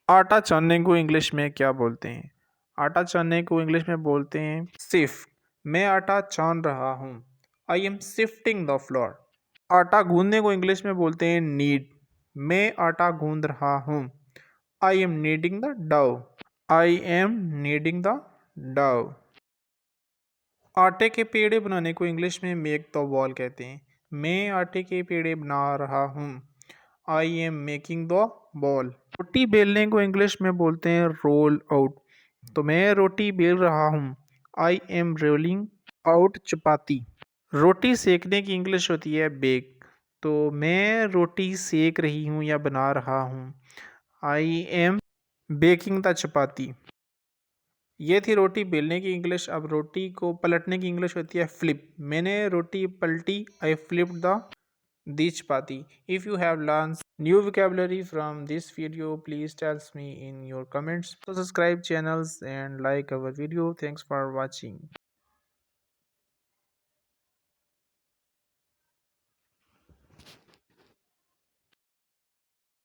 आटा छानने को इंग्लिश में क्या बोलते हैं? आटा छानने को इंग्लिश में बोलते हैं सिफ्ट। मैं आटा छान रहा हूँ। I M sifting the floor. आटा गूंदने को इंग्लिश में बोलते हैं नीड। मैं आटा गूंद रहा हूँ। I am kneading the dough. I am kneading the dough. आटे के पेड़े बनाने को इंग्लिश में मेक द बॉल कहते हैं। मैं आटे के पेड़े बना रहा हूँ। I am making the ball. रोटी बेलने को इंग्लिश में बोलते हैं रोल आउट। तो मैं रोटी बेल रहा हूँ। आई एम रोलिंग आउट चपाती। रोटी सेकने की इंग्लिश होती है बेक। तो मैं रोटी सेक रही हूँ या बना रहा हूँ। आई एम बेकिंग द चपाती। ये थी रोटी बेलने की इंग्लिश। अब रोटी को पलटने की इंग्लिश होती है फ्लिप। मैंने रोटी पलटी। I flip the this chapati. If you have learned new vocabulary from this video, please tell me in your comments. So subscribe channels and like our video. Thanks for watching.